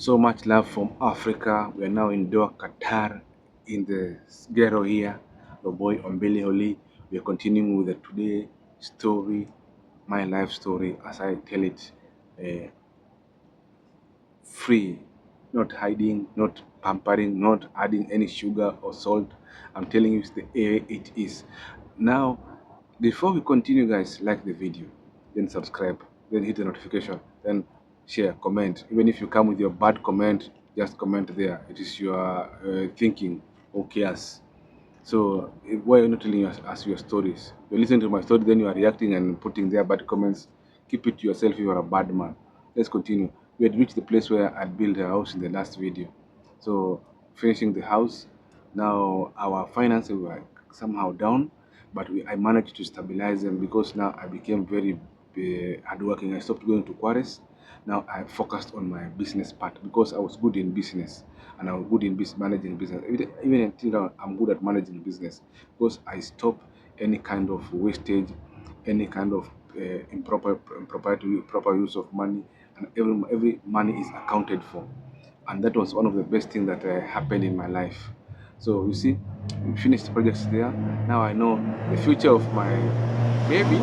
So much love from Africa. We are now in Doha, Qatar, in the ghetto here. Your boy Ombele Oli. We are continuing with the today story, my life story, as I tell it, uh, free, not hiding, not pampering, not adding any sugar or salt. I'm telling you, it's the way it is. Now, before we continue, guys, like the video, then subscribe, then hit the notification, then share, comment. Even if you come with your bad comment, just comment there. It is your thinking. Who cares? So why are you not telling us your stories? You're listening to my story, then you are reacting and putting their bad comments. Keep it to yourself if you are a bad man. Let's continue. We had reached the place where I'd built a house in the last video. So finishing the house, now our finances were somehow down, but I managed to stabilize them because now I became very hardworking. I stopped going to quarries. Now I focused on my business part because I was good in business and I'm good in managing business. Even until now, I'm good at managing business because I stop any kind of wastage, any kind of proper use of money, and every money is accounted for. And that was one of the best things that happened in my life. So you see, we finished projects there. Now I know the future of my baby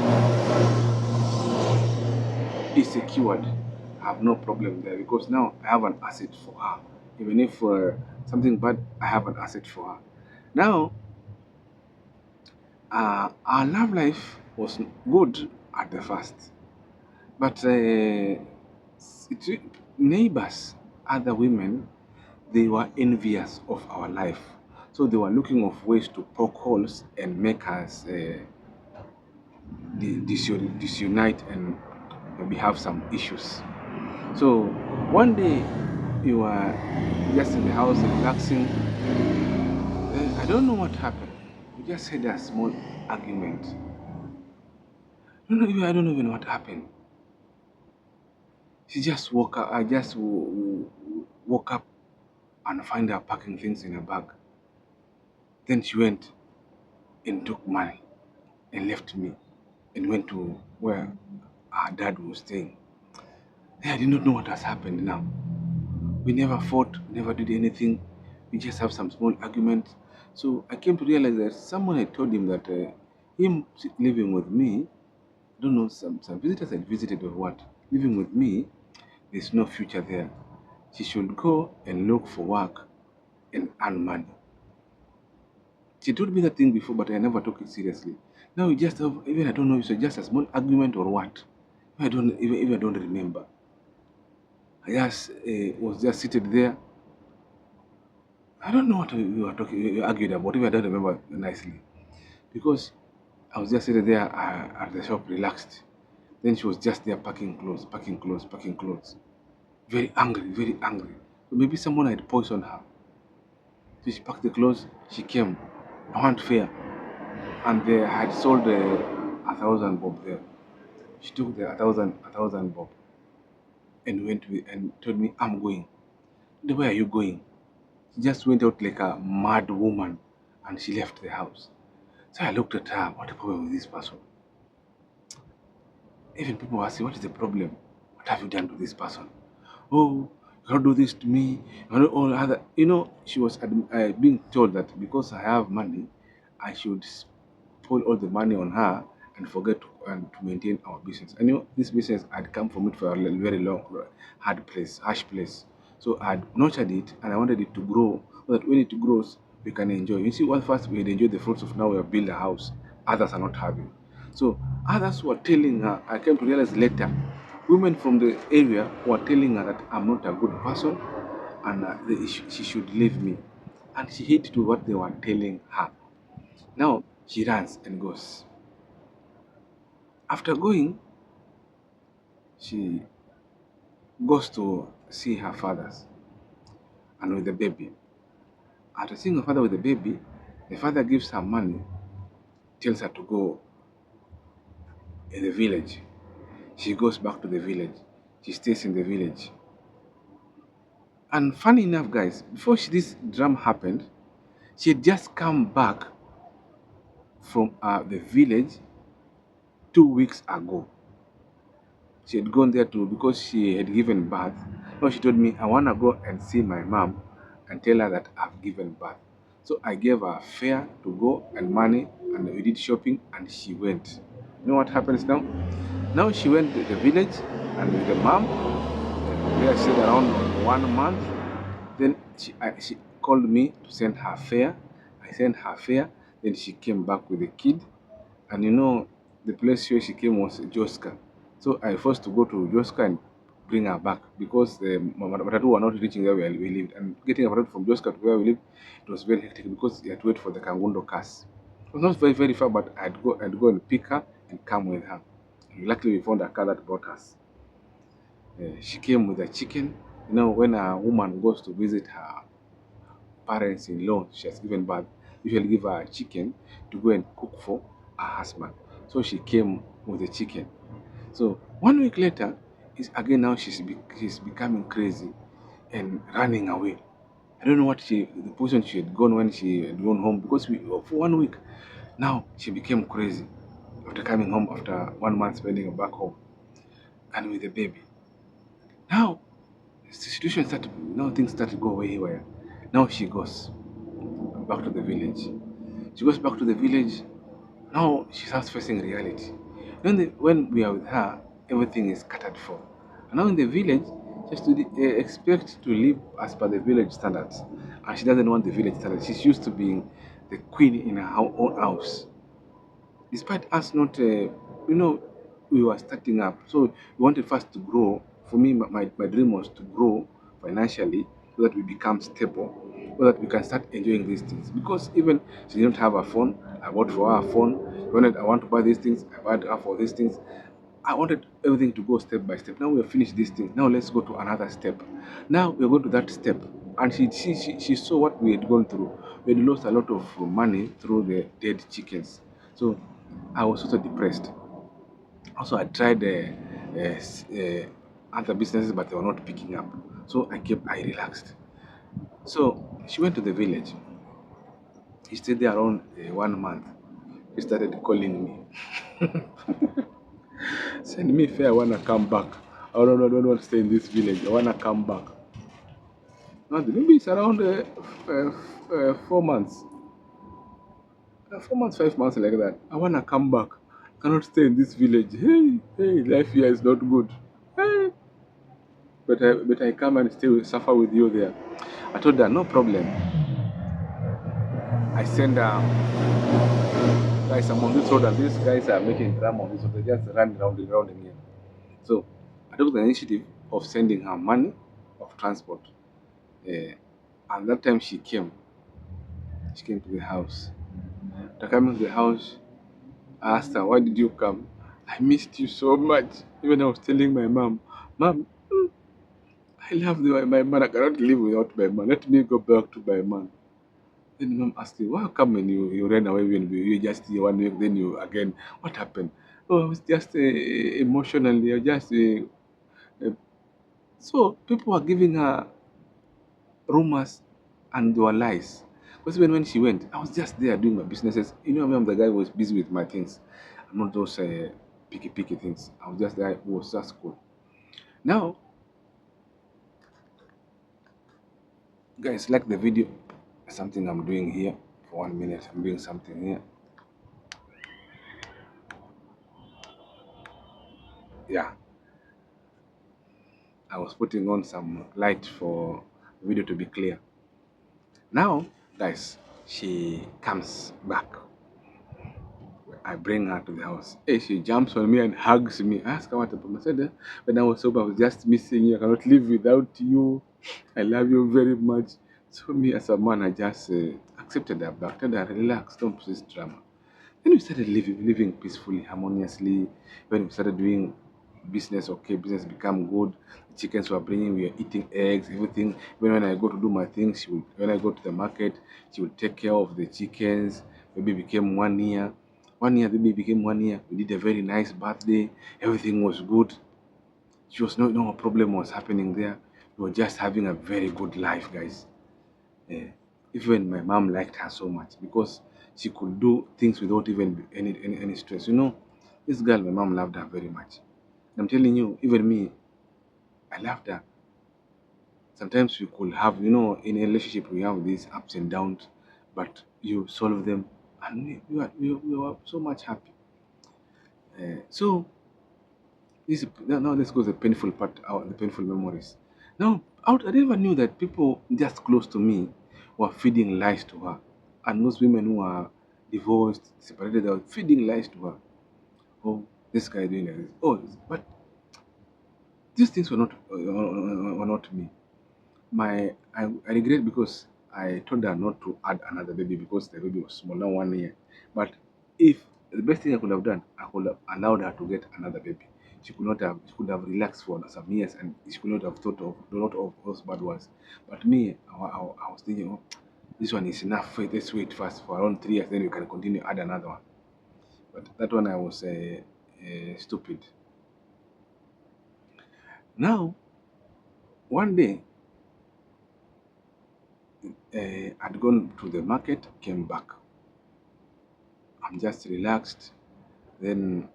is secured. I have no problem there because now I have an asset for her. Even if something bad, I have an asset for her. Now, our love life was good at the first, but neighbors, other women, they were envious of our life. So they were looking of ways to poke holes and make us disunite and maybe have some issues. So one day you are just in the house relaxing. I don't know what happened. We just had a small argument. I don't even know what happened. She just woke up. I just woke up and find her packing things in a bag. Then she went and took money and left me and went to where her dad was staying. I did not know what has happened now. We never fought, never did anything. We just have some small arguments. So I came to realize that someone had told him that him living with me, I don't know, some visitors had visited or what, living with me, there's no future there. She should go and look for work and earn money. She told me that thing before, but I never took it seriously. Now we just have, even I don't know if it's just a small argument or what. Even I don't remember. I just was just seated there. I don't know what we were talking, we argued about. Even I don't remember nicely because I was just sitting there at the shop, relaxed. Then she was just there packing clothes, packing clothes, packing clothes. Very angry, very angry. So maybe someone had poisoned her. So she packed the clothes. She came. I want fair, and they had sold 1,000 bob there. She took the a thousand bob and went with and told me, "I'm going." Where are you going? She just went out like a mad woman, and she left the house. So I looked at her. What a problem with this person? Even people were saying, "What is the problem? What have you done to this person?" Oh, you cannot do this to me. All other, she was being told that because I have money, I should pull all the money on her and forget to maintain our business. I knew this business had come from it for a very long, hard place, harsh place. So I had nurtured it and I wanted it to grow so that when it grows, we can enjoy. You see, what first we had enjoyed the fruits of now we have built a house, others are not having. So others were telling her, I came to realize later, women from the area were telling her that I'm not a good person and she should leave me. And she hid to what they were telling her. Now she runs and goes. After going, she goes to see her fathers and with the baby. After seeing her father with the baby, the father gives her money, tells her to go in the village. She goes back to the village. She stays in the village. And funny enough, guys, before this drama happened, she had just come back from the village 2 weeks ago. She had gone there because she had given birth. Now she told me, I want to go and see my mom and tell her that I've given birth. So I gave her fare to go and money, and we did shopping, and she went. You know what happens now? Now she went to the village and with the mom. We are stayed around 1 month. Then she called me to send her fare. I sent her fare. Then she came back with the kid. And you know, the place where she came was Joska. So I forced to go to Joska and bring her back because the Matatu were not reaching where we lived. And getting a Matatu from Joska to where we lived, it was very hectic because you had to wait for the Kangundo cars. It was not very far, but I'd go and pick her and come with her. And luckily, we found a car that brought us. She came with a chicken. You know, when a woman goes to visit her parents-in-law, she has given birth, usually give her a chicken to go and cook for her husband. So she came with the chicken. So 1 week later, is again now she's becoming crazy and running away. I don't know what the position she had gone when she had gone home because for 1 week now she became crazy after coming home after 1 month spending back home and with the baby. Now the situation started, now things started to go away haywire. Now she goes back to the village. She goes back to the village. Now she starts facing reality. When we are with her, everything is catered for. And now in the village, she has to expect to live as per the village standards. And she doesn't want the village standards. She's used to being the queen in her own house. Despite us not, we were starting up. So we wanted first to grow. For me, my dream was to grow financially so that we become stable, so that we can start enjoying these things. Because even she didn't have a phone, I bought for her a phone. When I want to buy these things, I bought her for these things. I wanted everything to go step by step. Now we have finished this thing. Now let's go to another step. Now we're going to that step. And she saw what we had gone through. We had lost a lot of money through the dead chickens. So I was also depressed. Also, I tried other businesses, but they were not picking up. So I relaxed. So she went to the village. He stayed there around 1 month. He started calling me. Send me fare, I wanna come back. Oh no, no, I don't want to stay in this village. I wanna come back. Now maybe it's around 4 months. 4 months, 5 months like that. I wanna come back. Cannot stay in this village. Hey, life here is not good. Hey. But I come and stay suffer with you there. I told her no problem. I send guys, I'm on this road and these guys are making drama on this road. They just run around and round again. So I took the initiative of sending her money of transport. Uh, and that time she came. She came to the house. After coming to the house, I asked her, why did you come? I missed you so much. Even I was telling my Mom, I love my man. I cannot live without my man. Let me go back to my man. Then mom asked me, why come when you ran away when you just 1 week, then you again, what happened? Oh, I was just emotionally, uh, so people were giving her rumors and they were lies. Because even when she went, I was just there doing my businesses. You know, I'm the guy who was busy with my things. I'm not those picky things. I was just there who was just cool. Now, guys, like the video, something I'm doing here for 1 minute. I'm doing something here. Yeah, I was putting on some light for the video to be clear. Now, guys, she comes back. I bring her to the house. Hey, she jumps on me and hugs me. I ask her what happened. I said, when I was sober, I was just missing you. I cannot live without you. I love you very much. So me as a man, I just accepted her back. Told her, relax, don't put this drama. Then we started living peacefully, harmoniously. When we started doing business, okay, business become good. The chickens were bringing, we were eating eggs, everything. Even when I go to do my things, when I go to the market, she would take care of the chickens. Maybe became 1 year. 1 year, baby became 1 year. We did a very nice birthday. Everything was good. She was no problem was happening there. We were just having a very good life, guys. Eh, even my mom liked her so much because she could do things without even any stress. You know, this girl, my mom loved her very much. I'm telling you, even me, I loved her. Sometimes we could have, in a relationship, we have these ups and downs, but you solve them, and we are so much happy. So now let's go to the painful part, the painful memories. Now, I never knew that people just close to me were feeding lies to her, and those women who are divorced, separated, they were feeding lies to her. Oh, this guy doing like this. Oh, but these things were not me. I regret because I told her not to add another baby because the baby was small, now 1 year. But if the best thing I could have done, I could have allowed her to get another baby. She could have relaxed for some years and she could not have thought of a lot of those bad ones. But me, I was thinking, oh, this one is enough. Wait, let's wait first for around 3 years, then we can continue add another one. But that one I was stupid. Now, one day, I'd gone to the market, came back. I'm just relaxed. Then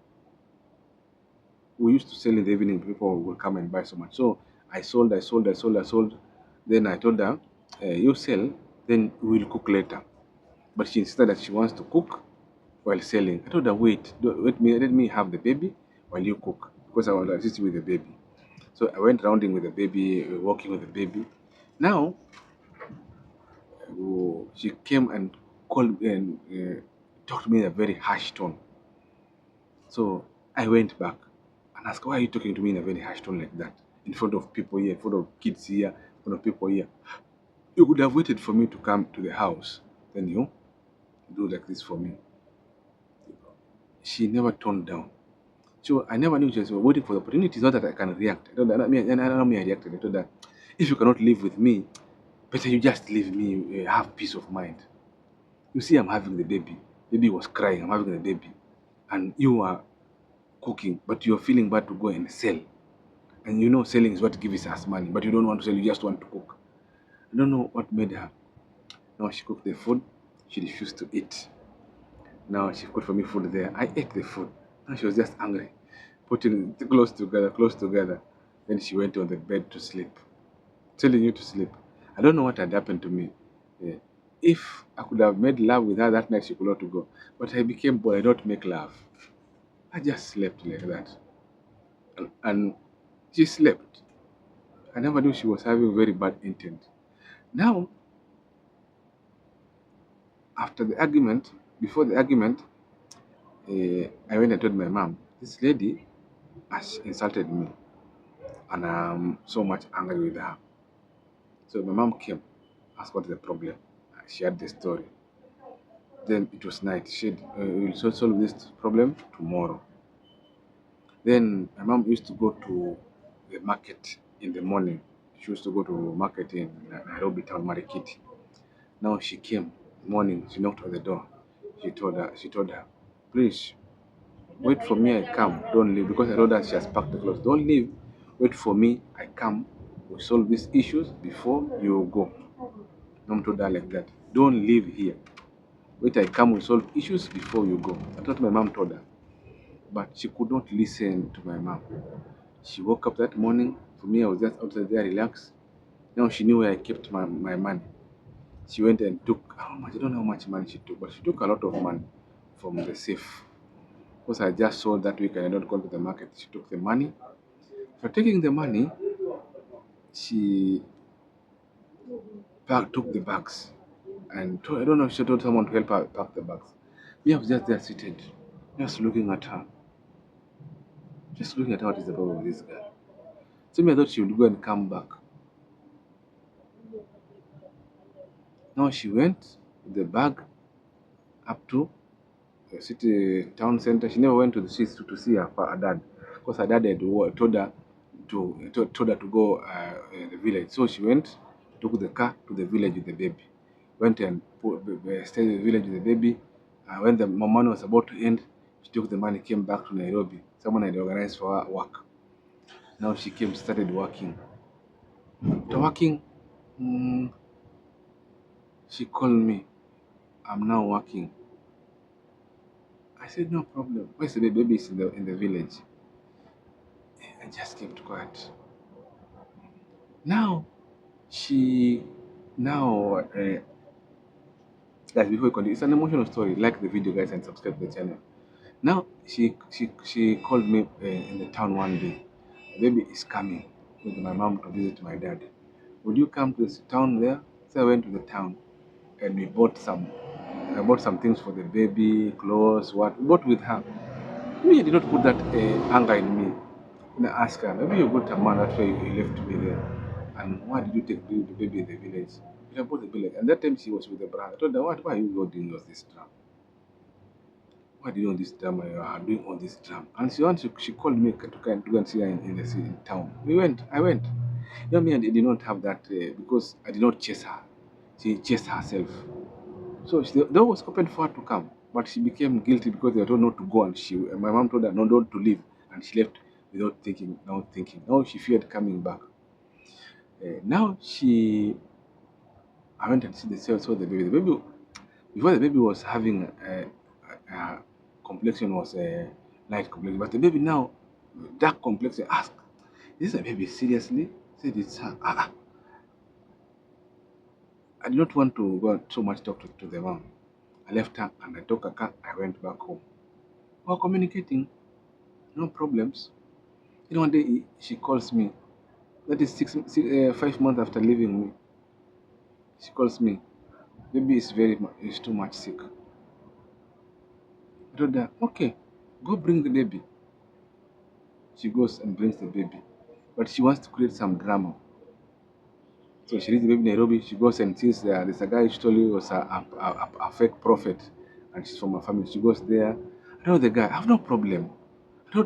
we used to sell in the evening. People will come and buy so much. So I sold. Then I told her, "You sell, then we'll cook later." But she insisted that she wants to cook while selling. I told her, "Wait, let me have the baby while you cook because I want to assist you with the baby." So I went rounding with the baby, walking with the baby. Now she came and called me and talked to me in a very harsh tone. So I went back and asked, "Why are you talking to me in a very harsh tone like that? In front of people here, in front of kids here, in front of people here. You could have waited for me to come to the house. Then you do like this for me." She never toned down. So I never knew she was waiting for the opportunity. It's not that I can react. I don't know me, and I don't know me, I reacted. I told her, "If you cannot live with me, better you just leave me, have peace of mind. You see, I'm having the baby. Baby was crying, I'm having the baby. And you are cooking, but you're feeling bad to go and sell. And you know selling is what gives us money, but you don't want to sell, you just want to cook." I don't know what made her. Now she cooked the food, she refused to eat. Now she cooked for me food there. I ate the food. Now she was just angry, putting close together, close together. Then she went on the bed to sleep, telling you to sleep. I don't know what had happened to me. Yeah. If I could have made love with her that night, she could not go. But I became bored. I don't make love. I just slept like that. And she slept. I never knew she was having very bad intent. Now, after the argument, before the argument, I went and told my mom, "This lady has insulted me and I'm so much angry with her." So my mom came, asked what the problem. She had the story. Then it was night. She said, "We'll solve this problem tomorrow." Then my mom used to go to the market in the morning. She used to go to market in Nairobi town, Marikiti. Now she came morning. She knocked on the door. She told her, "Please wait for me. I come. Don't leave," because I told her she has packed the clothes. "Don't leave. Wait for me. I come. We solve these issues before you go." Mom told her like that. "Don't leave here. Wait, I come. We solve issues before you go." That's what my mom told her. But she could not listen to my mom. She woke up that morning. For me, I was just outside there, relaxed. Now she knew where I kept my money. She went and took how much? I don't know how much money she took, but she took a lot of money from the safe. Because I just sold that week and I not gone to the market. She took the money. For taking the money, she took the bags and I don't know if she told someone to help her pack the bags. Me, I was just there seated, just looking at her, just looking at her. What is the problem with this girl? So me, I thought she would go and come back. Now she went with the bag up to the city town center. She never went to the city to see her dad because her dad had told her to go in the village. So she went, took the car to the village with the baby. Went and stayed in the village with the baby. When the money was about to end, she took the money, came back to Nairobi. Someone had organized for her work. Now she came, started working. After working, mm, she called me. "I'm now working." I said, "No problem. Where's the baby? Baby is in the village." I just kept quiet. Now She now, guys, before we continue, it's an emotional story. Like the video, guys, and subscribe to the channel. Now, she called me in the town one day. The baby is coming with my mom to visit my dad. Would you come to this town there? So I went to the town and we bought some. I bought some things for the baby, clothes, what we bought with her. Me, I did not put that anger in me. And I asked her, maybe you got a man, that's why you left me there. And why did you take the baby in the village? We have bought the village. And that time she was with the brother. I told her, why are you doing all this drama? Why do you all this drama? You are doing all this drama. And she called me to go and see her in the city, in town. I went. You know, me, I did not have that because I did not chase her. She chased herself. So the door was open for her to come, but she became guilty because they were told not to go, and my mom told her no, not to leave, and she left without thinking. Now thinking, now she feared coming back. Now I went and saw the baby. The baby before the baby was having complexion was a light complexion, but the baby now dark complexion. Asked, "Is this a baby seriously?" Said it's her. I did not want to go and so much talk to the mom. I left her and I took a car. I went back home. While communicating, no problems. You know, one day she calls me. That is 5 months after leaving me. She calls me. Baby is too much sick. I told her, okay, go bring the baby. She goes and brings the baby, but she wants to create some drama. So she reads the baby in Nairobi. She goes and sees there's a guy she told you was a fake prophet, and she's from a family. She goes there. I know the guy. I have no problem.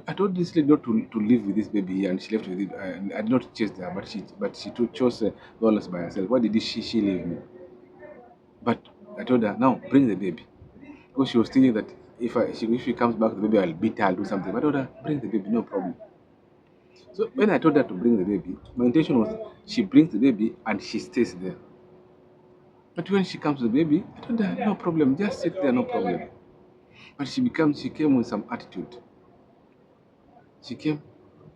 I told this lady not to live with this baby here, and she left with it. I did not chase her, but she chose dollars by herself. Why did she leave me? But I told her, now bring the baby, because she was thinking that if she comes back, the baby, I'll beat her, I'll do something. But I told her, bring the baby, no problem. So when I told her to bring the baby, my intention was she brings the baby and she stays there. But when she comes with the baby, I told her, no problem, just sit there, no problem. But she came with some attitude. She came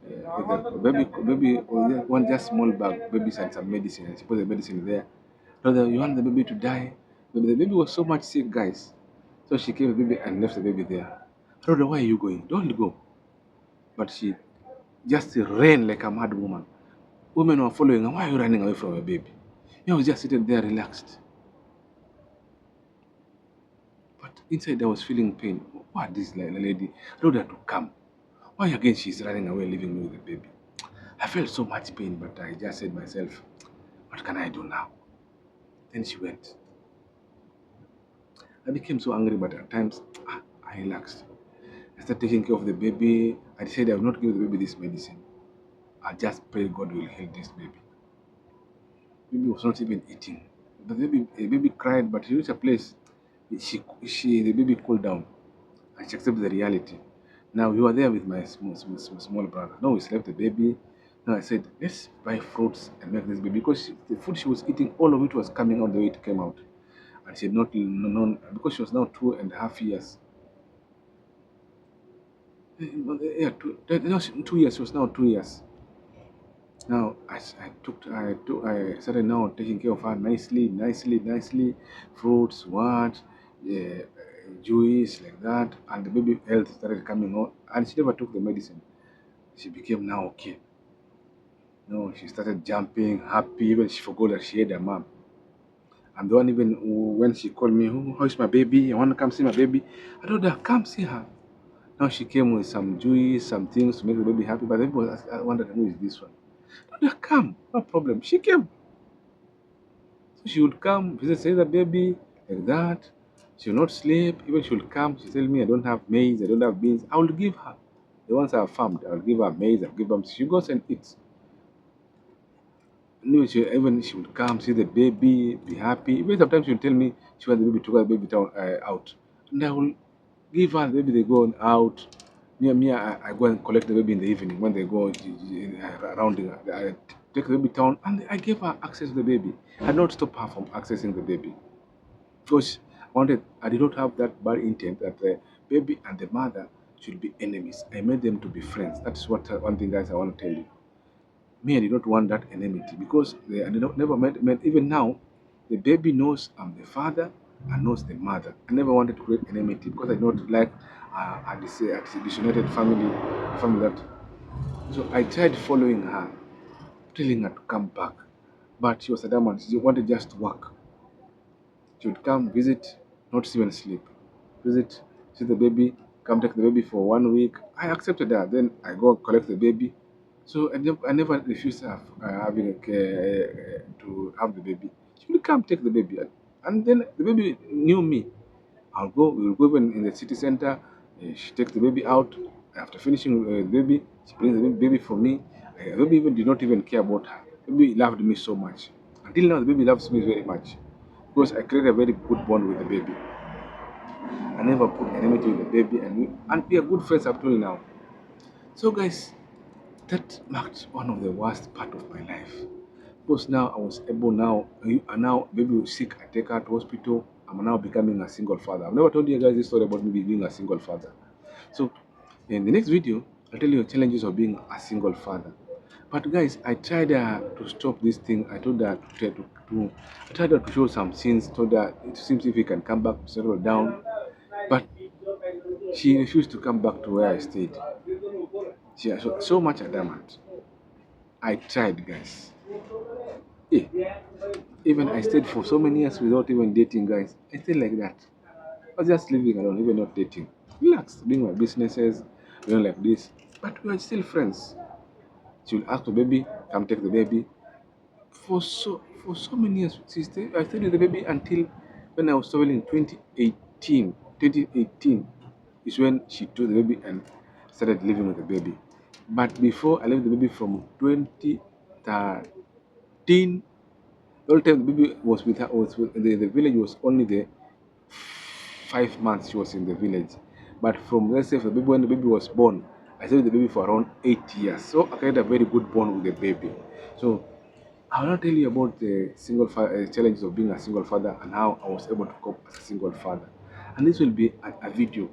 with the baby, one just small bag, babies and some medicine, and she put the medicine there. Told her, you want the baby to die? The baby was so much sick, guys. So she came with the baby and left the baby there. I told her, why are you going? Don't go. But she just ran like a mad woman. Women were following her. Why are you running away from a baby? I was just sitting there relaxed. But inside I was feeling pain. What is this lady? I told her to come. Why again she's running away, leaving me with the baby? I felt so much pain, but I just said myself, what can I do now? Then she went. I became so angry, but at times I relaxed. I started taking care of the baby. I decided I will not give the baby this medicine. I just pray God will heal this baby. The baby was not even eating. The baby cried, but she reached a place. The baby cooled down and she accepted the reality. Now we were there with my small brother. Now we slept the baby. Now I said, let's buy fruits and make this baby because the food she was eating, all of it was coming out the way it came out. And she had not known because she was now 2.5 years. Yeah, 2 years. She was now 2 years. Now I started now taking care of her nicely. Fruits, what, yeah, juice like that, and the baby health started coming on, and she never took the medicine. She became now okay. No, she started jumping, happy. Even she forgot that she had a mom. I'm the one even when she called me, oh, how's my baby? I want to come see my baby. I told her, come see her. Now she came with some juice, some things to make the baby happy. But the baby was, I wondered who is this one. I told her, come, no problem. She came. So she would come, visit, say the baby, like that. She will not sleep. Even she will come. She tell me, I don't have maize, I don't have beans. I will give her. The ones I have farmed, I will give her maize, I'll give her. She goes and eats. No, even she would come, see the baby, be happy. Even sometimes she will tell me she wants the baby to go the baby town, out. And I will give her the baby, they go on out. I go and collect the baby in the evening when they go around. I take the baby town and I give her access to the baby. I did not stop her from accessing the baby. Because I did not have that bad intent that the baby and the mother should be enemies. I made them to be friends. That's what one thing, guys, I want to tell you. Me, I did not want that enmity because they I did not, never met. Even now, the baby knows I'm the father and knows the mother. I never wanted to create enmity because I don't like a disunited family that. So I tried following her, telling her to come back, but she was adamant. She wanted just to work. She would come, visit, not even sleep. Visit, see the baby, come take the baby for 1 week. I accepted that. Then I go collect the baby. So I never refused her having to have the baby. She would come take the baby. And then the baby knew me. We will go even in the city center. She takes the baby out. After finishing the baby, she brings the baby for me. The baby even did not even care about her. The baby loved me so much. Until now, the baby loves me very much because I created a very good bond with the baby. I never put enmity with the baby, and we are good friends up till now. So, guys, that marked one of the worst part of my life. Because now I was able and now baby was sick, I take her to hospital. I'm now becoming a single father. I've never told you guys this story about me being a single father. So in the next video, I'll tell you the challenges of being a single father. But guys, I tried to stop this thing. I told her to try I tried her to show some scenes, told her it seems if he can come back, settle down. But she refused to come back to where I stayed. She was so much adamant. I tried, guys. Eh, even I stayed for so many years without even dating, guys. I stayed like that. I was just living alone, even not dating. Relax, doing my businesses, doing like this. But we are still friends. She will ask the baby, come take the baby. For so many years, I stayed with the baby until when I was traveling in 2018. 2018 is when she took the baby and started living with the baby. But before I left the baby from 2013, the whole time the baby was with her, the village was only there 5 months she was in the village. But from let's say the baby when the baby was born, I stayed with the baby for around 8 years. So I had a very good bond with the baby. So I will not tell you about the challenges of being a single father and how I was able to cope as a single father. And this will be a video.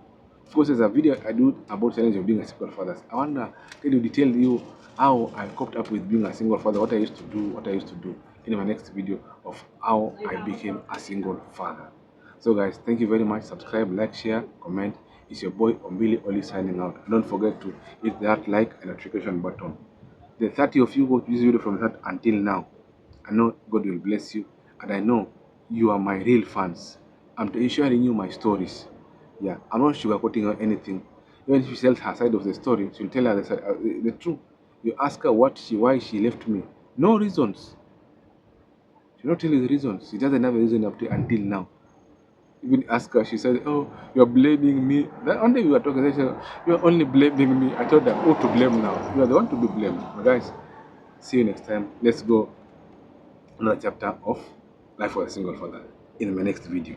Of course, there's a video I do about challenges of being a single father. I want to detail you how I coped up with being a single father, what I used to do, in my next video of how I became a single father. So guys, thank you very much. Subscribe, like, share, comment. It's your boy Ombili Oli signing out. Don't forget to hit that like and notification button. The 30 of you who watch this video from that until now, I know God will bless you, and I know you are my real fans. I'm sharing you my stories. Yeah, I'm not sugarcoating or anything. Even if she tells her side of the story, she'll tell her the truth. You ask her why she left me. No reasons. She'll not tell you the reasons. She doesn't have a reason up to until now. Even ask her, she said, "Oh, you're blaming me." That one day we were talking, she said, "You're only blaming me." I told her, "Oh, to blame now. You are the one to be blamed." But guys, see you next time. Let's go another chapter of Life for a Single Father in my next video.